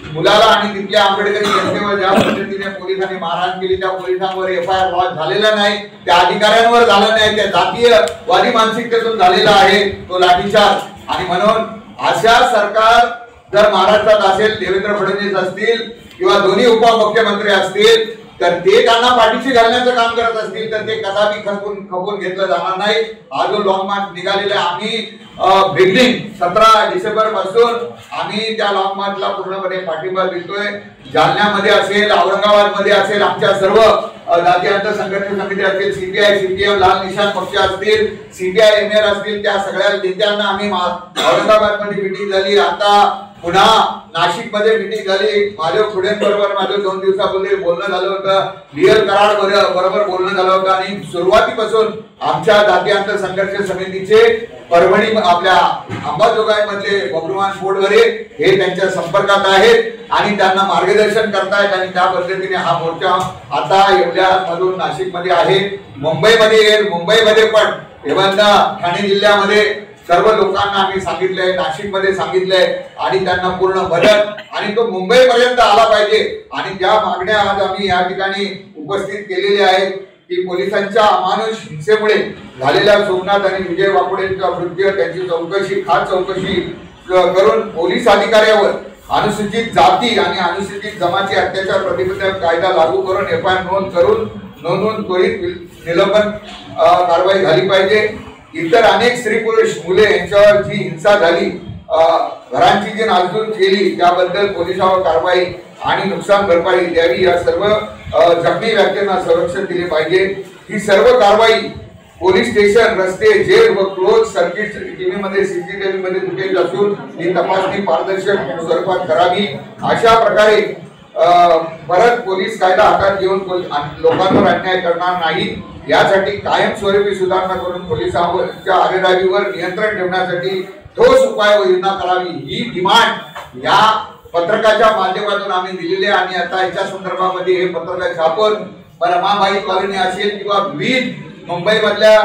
Speaker 6: मुलाला आणि तिथल्या आंबेडकरी जनतेवर ज्या पद्धतीने पोलिसांनी मारहाण केली, त्या पोलिसांवर FIR लॉन्च झालेला नाही, त्या अधिकाऱ्यांवर झालं नाही, त्या जातीयवादी मानसिकतेतून झालेला आहे तो लाठीचार्ज. आणि म्हणून अशा सरकार जर महाराष्ट्रात असेल, देवेंद्र फडणवीस असतील किंवा दोन्ही उपमुख्यमंत्री असतील, तर ते त्यांना पाठीशी घालण्याचं काम करत असतील तर ते कदापि खपवून घेतलं जाणार नाही. हा जो लॉंग मार्च निघालेला आम्ही बिगिनिंग 17 डिसेंबर पासून आम्ही त्या लॉंग मार्चला पूर्णपणे पाठिंबा देतोय. जालन्यामध्ये असेल, औरंगाबाद मध्ये असेल, आमच्या सर्व जातीयांत संघर्ष समिती असतील, CPI CPM लाल निशाण पक्ष असतील, CPI ML असतील, त्या सगळ्या नेत्यांना आम्ही औरंगाबाद मध्ये मिटिंग झाली. आता पुन्हा नाशिक मध्ये मिटिंग झाली. माधव खुडेंबरोबर माझं 2 दिवसापूर्वी बोलणं झालं होतं. रिअल कराड बरोबर बोलणं झालं होतं आणि सुरुवातीपासून आमच्या जातीयांत संघर्ष समितीचे परभणी आपल्या अंबाजोगाई मधले बब्रुवान पोटवरे हे त्यांच्या संपर्कात आहेत आणि त्यांना मार्गदर्शन करतायत आणि त्या पद्धतीने हा मोर्चा आता एवढ्या मधून नाशिक मध्ये आहे, मुंबईमध्ये येईल. मुंबईमध्ये पण ठाणे जिल्ह्यामध्ये सर्व लोकांना आम्ही सांगितलंय, नाशिकमध्ये सांगितलंय आणि त्यांना पूर्ण मदत आणि तो मुंबईपर्यंत आला पाहिजे. आणि ज्या मागण्या आज आम्ही या ठिकाणी उपस्थित केलेल्या आहेत की पोलिसांच्या अमानुष हिंसेमुळे झालेल्या सोमनाथ आणि विजय वाकुडेंचा मृत्यू, त्यांची चौकशी, खास चौकशी करून पोलीस अधिकाऱ्यावर अनुसूचित जाती आणि अनुसूचित जमाती अत्याचार प्रतिबंधक कायदा लागू करून FIR नोंदवून त्वरित निलंबन कारवाई झाली पाहिजे. इतर अनेक स्त्री पुरुष मुले यांच्यावर जी हिंसा झाली, घरांची जी नासधूस केली, त्याबद्दल पोलिसांवर कारवाई आणि नुकसान भरपाई द्यावी. या सर्व जखमी व्यक्तींना संरक्षण दिले पाहिजे. ही सर्व कारवाई पोलीस स्टेशन, रस्ते, जेल व क्लोज सर्किट टीव्ही मध्ये, CCTV मध्ये फुटेज असून ही तपासणी पारदर्शक स्वरूपात करावी. अशा प्रकारे परत पोलीस कायदा हातात घेऊन लोकांवर अन्याय करणार नाही यासाठी कायमस्वरूपी सुधारणा करून पोलिसांच्या आरेरावीवर नियंत्रण ठेवण्यासाठी ठोस उपाययोजना करावी. ही डिमांड या पत्रकाच्या माध्यमातून आम्ही दिलेली आहे आणि आता याच्या संदर्भामध्ये हे पत्रक छापून रमाबाई कॉलनी असेल किंवा विविध मुंबई मधल्या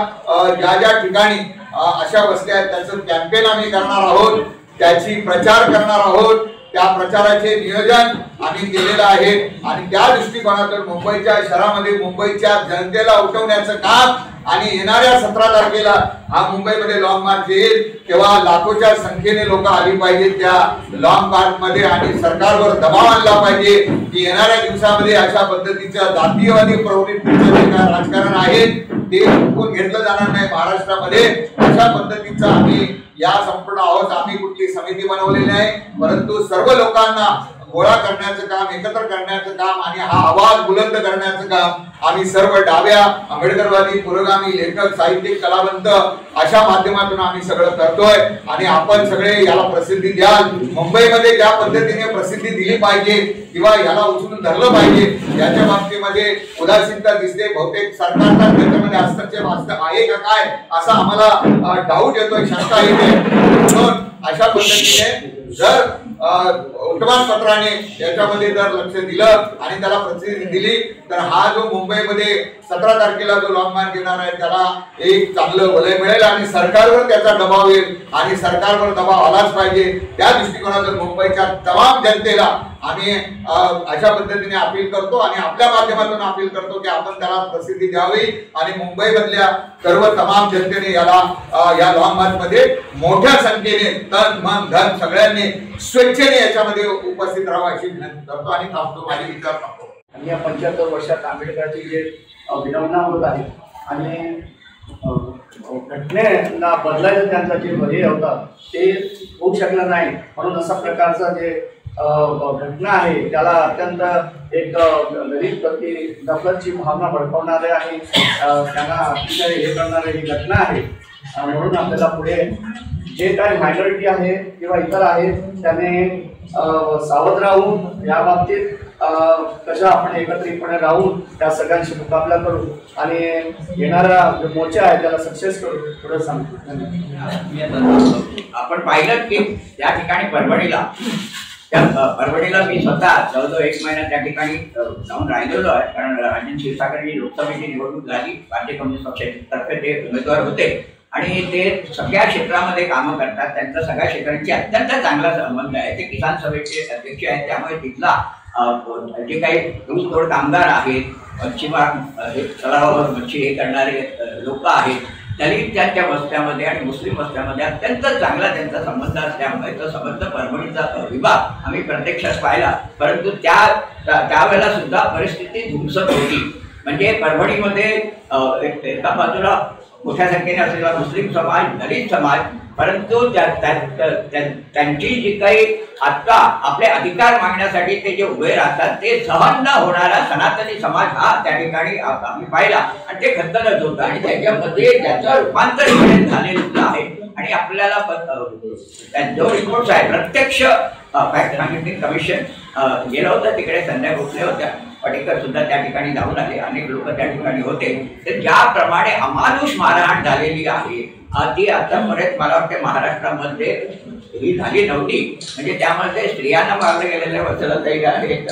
Speaker 6: ज्या ठिकाणी अशा वस्त्या आहेत त्याचं कॅम्पेन आम्ही करणार आहोत, त्याची प्रचार करणार आहोत. त्या प्रचाराचे नियोजन आम्ही केलेलं आहे आणि त्या दृष्टिकोनातून मुंबईच्या शहरामध्ये मुंबईच्या जनतेला उठवण्याचं काम आणि येणाऱ्या 17 तारखेला हा मुंबईमध्ये लॉंग मार्च येईल तेव्हा लाखोच्या संख्येने लोक आली पाहिजेत त्या लॉंग मार्च मध्ये आणि सरकारवर दबाव आणला पाहिजे की येणाऱ्या दिवसामध्ये अशा पद्धतीच्या जातीयवादी प्रवृत्तीचं जे काय राजकारण आहे ते चुकून घेतलं जाणार नाही महाराष्ट्रामध्ये. अशा पद्धतीचा आम्ही या संपूर्ण आहोत. आम्ही कुठली समिती बनवलेली नाही, परंतु सर्व लोकांना गोळा करण्याचं काम, एकत्र करण्याचं काम आणि हा आवाज बुलंद करण्याचं काम आम्ही सर्व डाव्या, आंबेडकरवादी, पुरोगामी, लेखक, साहित्यिक, कलावंत अशा माध्यमातून आम्ही सगळं करतोय आणि आपण सगळे याला प्रसिद्धी द्याल. मुंबईमध्ये ज्या पद्धतीने प्रसिद्धी दिली पाहिजे किंवा याला उचलून धरलं पाहिजे याच्या बाबतीमध्ये उदासीनता दिसते. बहुतेक सरकारचा त्याच्यामध्ये हस्तक्षेप आहे का काय असा आम्हाला डाऊट येतोय, शंका येते. म्हणून अशा पद्धतीने जर वर्तमानपत्राने याच्यामध्ये जर लक्ष दिलं आणि त्याला प्रसिद्धी दिली तर हा जो मुंबईमध्ये 17 तारखेला जो लॉंग मार्च येणार आहे त्याला एक चांगलं वलय मिळेल आणि सरकारवर त्याचा दबाव येईल आणि सरकारवर दबाव आलाच पाहिजे. त्या दृष्टिकोनातून मुंबईच्या तमाम जनतेला आम्ही अशा पद्धतीने अपील करतो आणि आपल्या माध्यमातून अपील करतो की आपण त्याला प्रसिद्धी द्यावी आणि मुंबई मधल्या सर्व तमाम जनतेने याला या लॉंग मार्च मध्ये मोठ्या संख्येने तन मन धन सगळ्यांनी स्वेच्छेने याच्यामध्ये उपस्थित राहावं अशी विनंती करतो आणि थांबतो. माझे विचार थांबतो.
Speaker 7: आणि या 75 वर्षात आंबेडकरांची जे विडंबना होत आहे आणि घटनेला बदलायचं त्यांचा जे ध्येय होता ते होऊ शकलं नाही. म्हणून अशा प्रकारचा जे घटना आहे त्याला अत्यंत एक दलित प्रति नफरतची भावना भडकवणारे आणि त्यांना अतिशय हे करणारी ही घटना आहे. म्हणून आपल्याला पुढे जे काही मायनॉरिटी आहे किंवा इतर आहेत त्याने सावध राहून या बाबतीत कशा आपण एकत्रितपणे राहून त्या सगळ्यांशी मुकाबला करू आणि येणारा जो मोर्चा आहे त्याला सक्सेस करू. थोडं सांगतो.
Speaker 8: आपण पाहिलं की त्या ठिकाणी परभणीला त्या परभणीला मी स्वतः जवळजवळ 1 महिना त्या ठिकाणी जाऊन राहिलेलो आहे, कारण राजन क्षीरसागर लोकसभेची निवडणूक झाली, भारतीय कम्युनिस्ट पक्षातर्फे ते उमेदवार होते आणि ते सगळ्या क्षेत्रामध्ये कामं करतात. त्यांचा सगळ्या क्षेत्रांशी अत्यंत चांगला संबंध आहे. ते किसान सभेचे अध्यक्ष आहेत, त्यामुळे तिथला जे काही ऊसतोड कामगार आहेत, तलावावर मच्छी हे करणारे लोक आहेत, दलित त्यांच्या वस्त्यामध्ये आणि मुस्लिम वस्त्यामध्ये अत्यंत चांगला त्यांचा संबंध असल्यामुळे तो संबंध परभणीचा विभाग आम्ही प्रत्यक्षात पाहिला. परंतु त्यावेळेला सुद्धा परिस्थिती धुमसत होती. म्हणजे परभणीमध्ये एका बाजूला मोठ्या संख्येने असलेला मुस्लिम समाज, दलित समाज, परंतु त्यांची जी काही आता आपले अधिकार मागण्यासाठी ते जे उभे राहतात ते सहन न होणारा सनातनी समाज हा त्या ठिकाणी आम्ही पाहिला आणि ते खतरच होतं आणि त्याच्यामध्ये त्याचं रूपांतर झालेलं आहे. आणि आपल्याला जो रिपोर्ट आहे प्रत्यक्ष फॅक्ट फाइंडिंग कमिशन गेलं होतं तिकडे, संध्या भोसले होत्या, पटेकर सुद्धा त्या ठिकाणी जाऊन आले, अनेक लोक त्या ठिकाणी होते. तर ज्याप्रमाणे अमानुष मारहाण झालेली आहे ती आतापर्यंत मला वाटते महाराष्ट्रामध्ये ही झाली नव्हती. म्हणजे त्यामध्ये स्त्रियांना मारले गेलेले वत्सलाताई आहेत,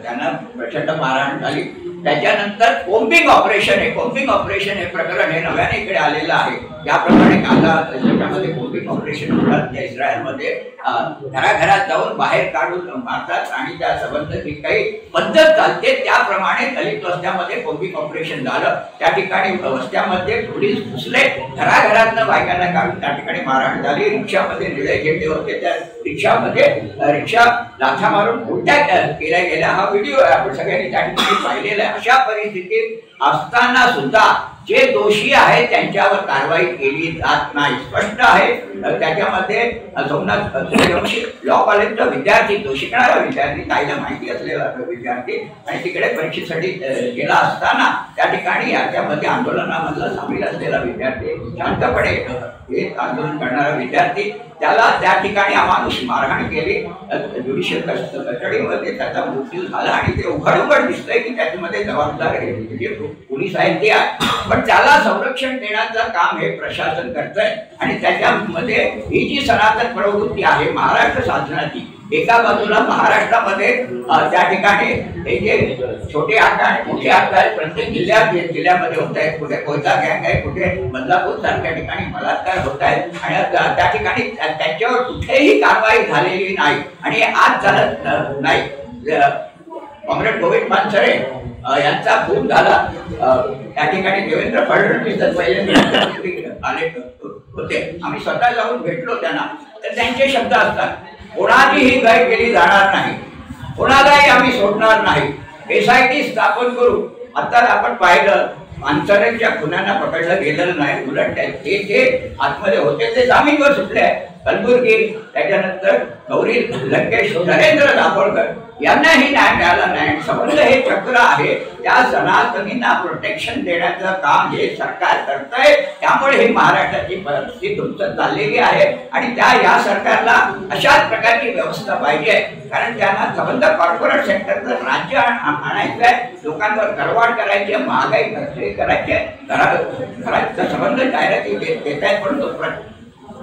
Speaker 8: त्यांना प्रचंड मारहाण झाली. त्याच्यानंतर कोम्बिंग ऑपरेशन हे प्रकरण हे नव्याने इकडे आलेलं आहे. ज्याप्रमाणे कांदा त्याच्यामध्ये कोम्बिंग ऑपरेशन होतात, इस्रायलमध्ये घराघरात जाऊन बाहेर काढून मारतात आणि त्या संबंध जी काही पद्धत चालते त्याप्रमाणे दलित वस्त्यामध्ये कोम्बिंग ऑपरेशन झालं. त्या ठिकाणी वस्त्यामध्ये पोलीस घुसले, घराघरातनं बायकांना काढून त्या ठिकाणी मारहाण झाली. रिक्षामध्ये निळे झेंडे होते, त्या रिक्षामध्ये रिक्षा लाथा मारून उलट्या केल्या गेल्या. हा व्हिडिओ आपण सगळ्यांनी त्या ठिकाणी पाहिलेला आहे. अशा परिस्थितीत असताना सुद्धा जे दोषी आहेत त्यांच्यावर कारवाई केली जात नाही. स्पष्ट आहे त्याच्यामध्ये सोमनाथ लॉ कॉलेजचा विद्यार्थी, तो शिकणारा विद्यार्थी, कायदा माहिती असलेला विद्यार्थी आणि तिकडे परीक्षेसाठी गेला असताना त्या ठिकाणी याच्यामध्ये आंदोलनामधला सामील असलेला विद्यार्थी, शांतपणे हे आंदोलन करणारा विद्यार्थी, त्याला त्या ठिकाणी अमानुष मारहाण केली. ज्युडिशियल कस्टडीमध्ये त्याचा मृत्यू झाला आणि ते उघड दिसतंय की त्याच्यामध्ये जबाबदार जे पोलीस आहेत ते आहे. पण त्याला संरक्षण देण्याचं काम हे प्रशासन करतंय आणि त्याच्यामध्ये ही जी सनातन प्रवृत्ती आहे महाराष्ट्र शासनाची, एका बाजूला महाराष्ट्रामध्ये त्या ठिकाणी हे जे छोटे हक्क आणि मोठे हक्क आहेत प्रत्येक जिल्ह्यामध्ये होत आहेत. कुठे कोयता गँग आहे, कुठे बदलापूर सारख्या ठिकाणी बलात्कार होत आहेत आणि त्या ठिकाणी त्यांच्यावर कुठेही कारवाई झालेली नाही आणि आज चालत नाही. कॉम्रेड गोविंद पानसरे यांचा खून झाला, त्या ठिकाणी देवेंद्र फडणवीस पहिले आले होते, आम्ही स्वतः जाऊन भेटलो त्यांना. तर त्यांचे शब्द असतात, कोणाचीही गाय केली जाणार नाही, कोणालाही आम्ही सोडणार नाही, SIT स्थापन करू. आता आपण पाहिलं पानसरेंच्या खुनांना पकडलं गेलेलं नाही, उलट ते जे आतमध्ये होते ते जामीनवर सुटले. कलबुर्गी, त्याच्यानंतर गौरी लंकेश, नरेंद्र दाभोळकर यांनाही न्याय मिळाला नाही. समजलं हे चक्र आहे, त्या सनातनींना प्रोटेक्शन देण्याचं काम हे सरकार करतंय. त्यामुळे ही महाराष्ट्राची परिस्थिती धुमसत चाललेली आहे आणि या सरकारला अशाच प्रकारची व्यवस्था पाहिजे, कारण त्यांना संबंध कॉर्पोरेट सेक्टरचं राज्य आणायचं आहे, लोकांवर करवाढ करायची, महागाई करायची, घराचा संबंध जाहिराती देत आहेत. पण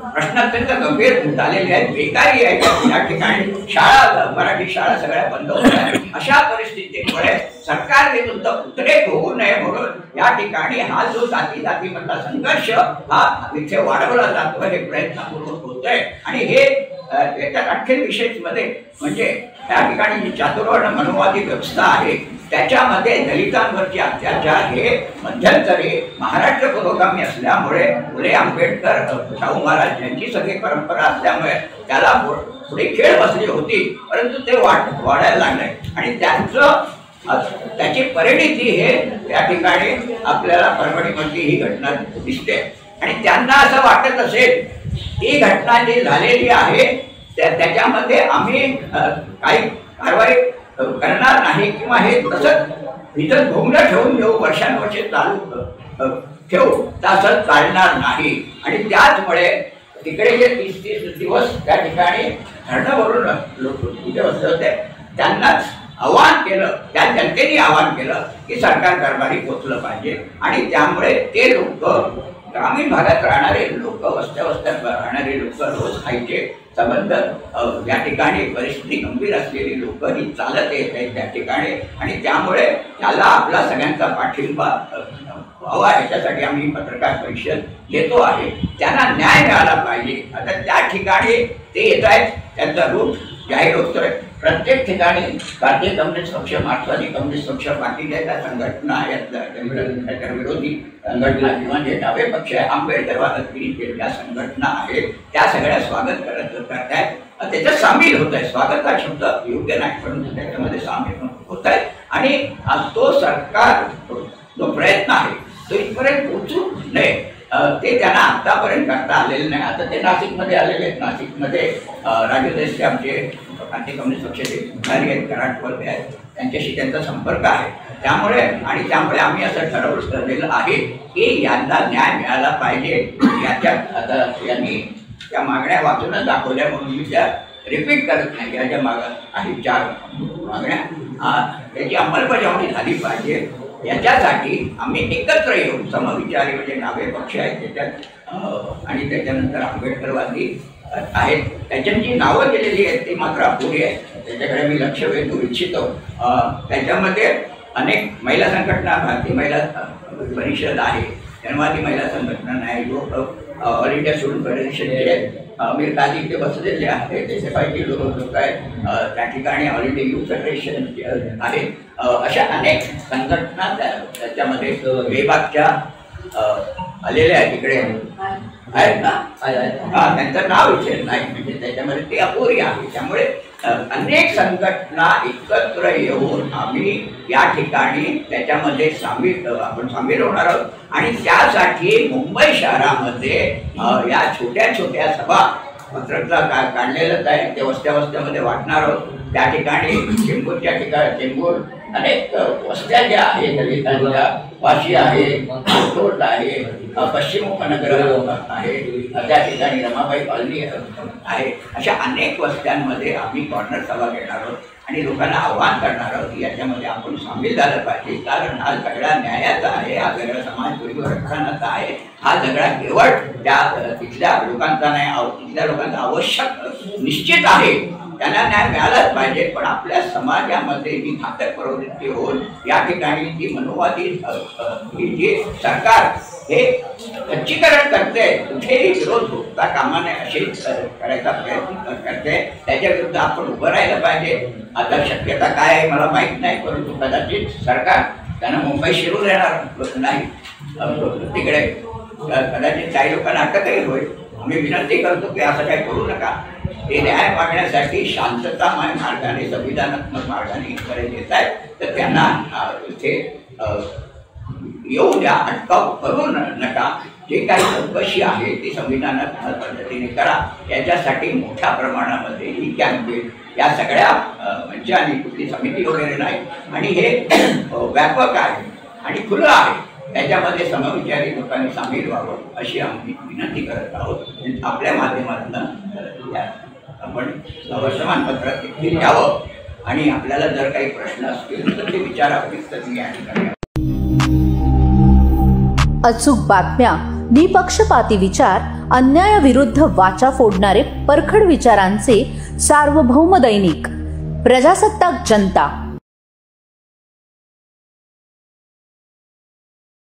Speaker 8: प्रश्न अत्यंत गंभीर झालेले आहेत, बेकारी आहे. या ठिकाणी शाळा, मराठी शाळा सगळ्या बंद होत आहेत. अशा परिस्थितीमुळे सरकार विरुद्ध उद्रेक होऊ नये म्हणून या ठिकाणी हा जो जातीमधला संघर्ष हा इथे वाढवला जातो, हे प्रयत्नपूर्वक होतोय. आणि हे याच्यात आणखी विशेष मध्ये म्हणजे त्या ठिकाणी जी चातुर्वर्ण मनोवादी व्यवस्था आहे त्याच्यामध्ये दलितांवरचे अत्याचार हे मध्यंतरी महाराष्ट्र पुरोगामी असल्यामुळे फुले आंबेडकर, शाहू महाराज यांची सगळी परंपरा असल्यामुळे त्याला पुढे खेळ बसली होती, परंतु ते वाढायला लागले आणि त्याची परिणिती हे त्या ठिकाणी आपल्याला परभणीमध्ये ही घटना दिसते. आणि त्यांना असं वाटत असेल ही घटना जी झालेली आहे त्याच्यामध्ये आम्ही काही कारवाई करणार नाही किंवा हे तसंच इथं भोंगलं ठेवून घेऊ, वर्षानुवर्षे चालू ठेवू, तसं चालणार नाही. आणि त्याचमुळे तिकडे जे 30 दिवस त्या ठिकाणी धरणं भरून लोक तिथे बसले होते त्यांनाच आवाहन केलं, त्या जनतेने आवाहन केलं की सरकार दरबारी पोचलं पाहिजे. आणि त्यामुळे ते लोक, ग्रामीण भागात राहणारे लोक, वस्त्यात राहणारे लोक, रोज खायचे संबंध या ठिकाणी परिस्थिती गंभीर असलेली लोक ही चालत येत आहेत त्या ठिकाणी. आणि त्यामुळे त्याला आपला सगळ्यांचा पाठिंबा व्हावा याच्यासाठी आम्ही पत्रकार परिषद घेतो आहे. त्यांना न्याय मिळाला पाहिजे. आता त्या ठिकाणी ते येत आहेत, त्यांचा रूट जाहीर होतोय. प्रत्येक ठिकाणी भारतीय कम्युनिस्ट पक्ष, मार्क्सवादी कम्युनिस्ट पक्ष, बाकीच्या त्या संघटना आहेत, त्याच्या विरोधी संघटना किंवा जे डावे पक्ष आहे, आंबेडकरवादी ज्या संघटना आहेत त्या सगळ्या स्वागत करत आहेत. त्याच्यात सामील होत आहे. स्वागत हा शब्द योग्य नाही, परंतु त्याच्यामध्ये सामील होत आहे. आणि तो सरकार जो प्रयत्न आहे तो इथपर्यंत पोहोचू नये ते त्यांना आतापर्यंत करता आलेलं नाही. आता ते नाशिकमध्ये आलेले आहेत. नाशिकमध्ये राजू देशचे आमचे भारतीय कम्युनिस्ट पक्षाचे अधिकारी आहेत, कराडवरती आहेत, त्यांच्याशी त्यांचा संपर्क आहे. त्यामुळे आम्ही असं ठरवलेलं आहे की यांना न्याय मिळाला पाहिजे. याच्यात आता यांनी त्या मागण्या वाचूनच दाखवल्या म्हणून मी त्या रिपीट करत नाही. या ज्या आहेत 4 मागण्या, त्याची अंमलबजावणी झाली पाहिजे. याच्यासाठी आम्ही एकत्र येऊन समविचारी म्हणजे डावे पक्ष आहेत त्याच्यात आणि त्याच्यानंतर आंबेडकरवादी आहेत, त्यांची नावं केलेली आहेत ती मात्र अपुरी आहेत. त्याच्याकडे मी लक्ष वेधू इच्छितो. त्याच्यामध्ये अनेक महिला संघटना, भारतीय महिला परिषद आहे, जन्मवादी महिला संघटना नाही, ऑल इंडिया स्टुडंट फेडरेशन अमीर काजी इथे बसलेले आहेत, त्याच्यापैकी लोक आहेत. त्या ठिकाणी ऑल इंडिया युथ फेडरेशन आहे. अशा अनेक संघटना त्याच्यामध्ये विभागच्या आलेल्या आहेत. इकडे आहेत ना, त्यांचं नाव इथे नाही, म्हणजे त्याच्यामध्ये ते अपुरी आहे. त्यामुळे अनेक संघटना एकत्र येऊन आम्ही या ठिकाणी त्याच्यामध्ये आपण सामील होणार आहोत. आणि त्यासाठी मुंबई शहरामध्ये या छोट्या छोट्या सभा पत्रकला काढलेलंच आहे, ते वस्त्यामध्ये वाटणार आहोत. त्या ठिकाणी चेंबूर अनेक वस्त्या ज्या आहेत, दलितांच्या वाशी आहे, कोट आहे, पश्चिम उपनगर आहे, त्या ठिकाणी रमाबाई कॉलनी आहे. अशा अनेक वस्त्यांमध्ये आम्ही कॉर्नर सभा घेणार आहोत आणि लोकांना आवाहन करणार आहोत की याच्यामध्ये आपण सामील झालं पाहिजे. कारण हा झगडा न्यायाचा आहे, हा झगडा समाज परिवर्तनाचा आहे. हा झगडा केवळ त्या तिथल्या लोकांचा नाही, तिथल्या लोकांचा आवश्यक निश्चित आहे, त्यांना न्याय मिळालाच पाहिजे. पण आपल्या समाजामध्ये जी घातक प्रवृत्ती होऊन या ठिकाणी जी मनोवादी जी सरकार हे खच्चीकरण करते, कुठेही विरोध होता कामा नये असे करायचा प्रयत्न करते, त्याच्या विरुद्ध आपण उभं राहिलं पाहिजे. आता शक्यता काय आहे मला माहीत नाही, परंतु कदाचित सरकार त्यांना मुंबई शिरून येणार नाही तिकडे, कदाचित काही लोकांना अटकही होईल. आम्ही विनंती करतो की असं काही करू नका. ते न्याय मागण्यासाठी शांततामय मार्गाने, संविधानात्मक मार्गाने इकडे येत आहेत, तर त्यांना इथे येऊ द्या, अटकाव करू नका. जे काही चौकशी आहे ती संविधानात्मक पद्धतीने करा. याच्यासाठी मोठ्या प्रमाणामध्ये ही कॅम्पेन या सगळ्या मंचांनी, कुठली समिती वगैरे नाही, आणि हे व्यापक आहे आणि खुलं आहे. त्याच्यामध्ये समविचारी लोकांनी सामील व्हावं अशी आम्ही विनंती करत आहोत. आपल्या माध्यमातून आपण वर्तमानपत्रात द्यावं आणि आपल्याला जर काही प्रश्न असतील तर ते विचारावेत, तर मी या ठिकाणी.
Speaker 1: अचूक बातम्या, निपक्षपाती विचार, अन्यायाविरुद्ध वाचा फोडणारे परखड विचारांचे सार्वभौम दैनिक प्रजासत्ताक जनता.